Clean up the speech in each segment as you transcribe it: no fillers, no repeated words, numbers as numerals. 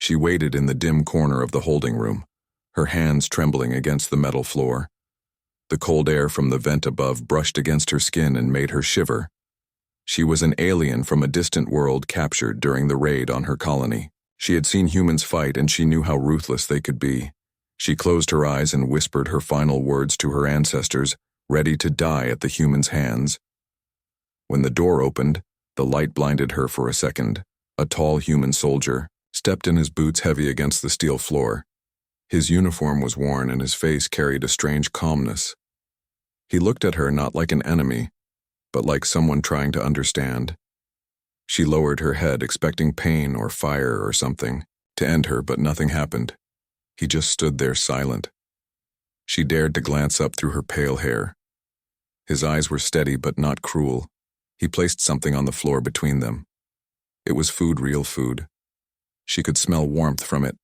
She waited in the dim corner of the holding room, her hands trembling against the metal floor. The cold air from the vent above brushed against her skin and made her shiver. She was an alien from a distant world captured during the raid on her colony. She had seen humans fight and she knew how ruthless they could be. She closed her eyes and whispered her final words to her ancestors, ready to die at the humans' hands. When the door opened, the light blinded her for a second. A tall human soldier stepped in, his boots heavy against the steel floor. His uniform was worn and his face carried a strange calmness. He looked at her not like an enemy, but like someone trying to understand. She lowered her head, expecting pain or fire or something to end her, but nothing happened. He just stood there silent. She dared to glance up through her pale hair. His eyes were steady but not cruel. He placed something on the floor between them. It was food, real food. She could smell warmth from it.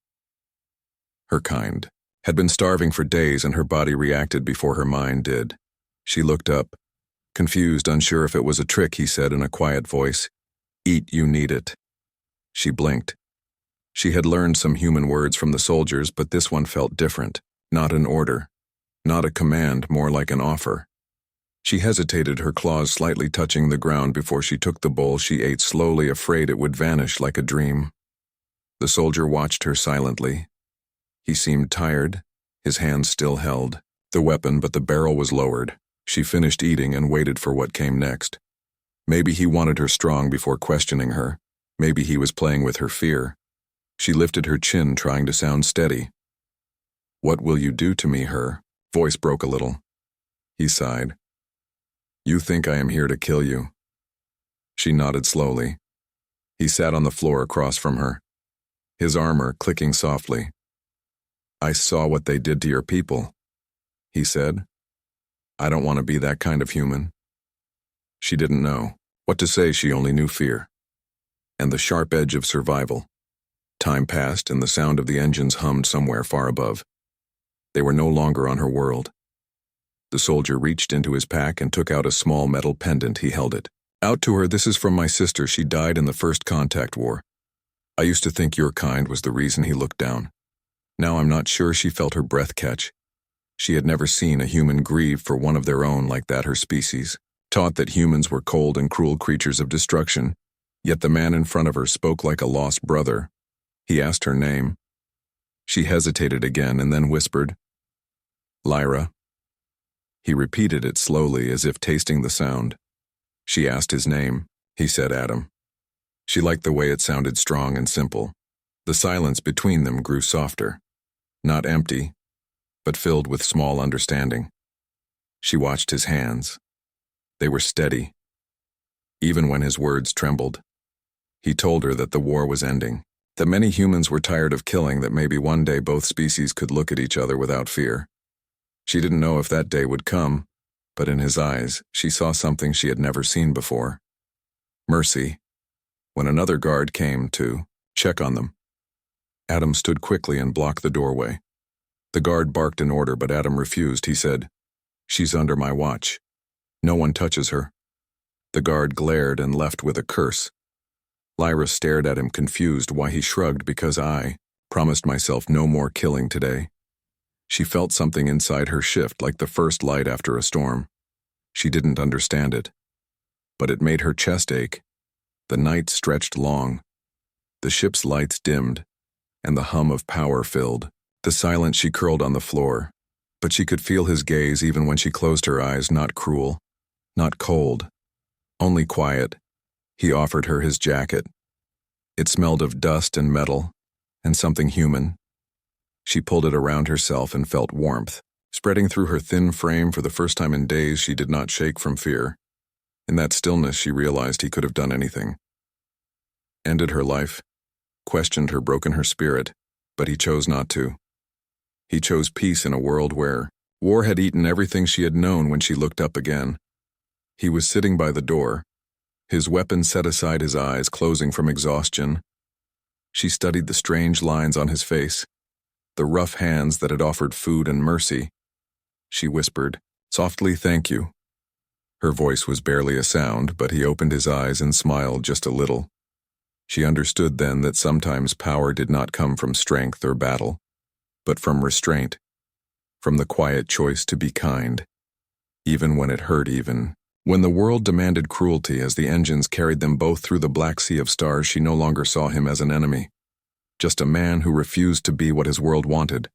Her kind had been starving for days and her body reacted before her mind did. She looked up, confused, unsure if it was a trick. He said in a quiet voice, "Eat, you need it." She blinked. She had learned some human words from the soldiers, but this one felt different. Not an order, not a command, more like an offer. She hesitated, her claws slightly touching the ground before she took the bowl. She ate slowly, afraid it would vanish like a dream. The soldier watched her silently. He seemed tired, his hands still held the weapon, but the barrel was lowered. She finished eating and waited for what came next. Maybe he wanted her strong before questioning her. Maybe he was playing with her fear. She lifted her chin, trying to sound steady. "What will you do to me?" Her voice broke a little. He sighed. "You think I am here to kill you?" She nodded slowly. He sat on the floor across from her, his armor clicking softly. "I saw what they did to your people," he said. "I don't want to be that kind of human." She didn't know what to say. She only knew fear and the sharp edge of survival. Time passed and the sound of the engines hummed somewhere far above. They were no longer on her world. The soldier reached into his pack and took out a small metal pendant. He held it out to her. "This is from my sister. She died in the first contact war. I used to think your kind was the reason." He looked down. Now I'm not sure. She felt her breath catch. She had never seen a human grieve for one of their own like that. Her species taught that humans were cold and cruel creatures of destruction, yet the man in front of her spoke like a lost brother. He asked her name. She hesitated again and then whispered, "Lyra." He repeated it slowly, as if tasting the sound. She asked his name. He said Adam. She liked the way it sounded, strong and simple. The silence between them grew softer, not empty, but filled with small understanding. She watched his hands. They were steady, even when his words trembled. He told her that the war was ending, that many humans were tired of killing, that maybe one day both species could look at each other without fear. She didn't know if that day would come, but in his eyes, she saw something she had never seen before. Mercy. When another guard came to check on them, Adam stood quickly and blocked the doorway. The guard barked an order, but Adam refused. He said, "She's under my watch. No one touches her." The guard glared and left with a curse. Lyra stared at him, confused why he shrugged. "Because I promised myself no more killing today." She felt something inside her shift, like the first light after a storm. She didn't understand it, but it made her chest ache. The night stretched long. The ship's lights dimmed, and the hum of power filled the silence. She curled on the floor, but she could feel his gaze even when she closed her eyes. Not cruel, not cold, only quiet. He offered her his jacket. It smelled of dust and metal, and something human. She pulled it around herself and felt warmth spreading through her thin frame. For the first time in days, she did not shake from fear. In that stillness, she realized he could have done anything. Ended her life, questioned her, broken her spirit, but he chose not to. He chose peace in a world where war had eaten everything she had known. When she looked up again, he was sitting by the door, his weapon set aside, his eyes closing from exhaustion. She studied the strange lines on his face, the rough hands that had offered food and mercy. She whispered, softly, "Thank you." Her voice was barely a sound, but he opened his eyes and smiled just a little. She understood then that sometimes power did not come from strength or battle, but from restraint, from the quiet choice to be kind, even when it hurt even. When the world demanded cruelty as the engines carried them both through the black sea of stars, she no longer saw him as an enemy, just a man who refused to be what his world wanted,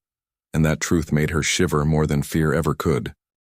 and that truth made her shiver more than fear ever could.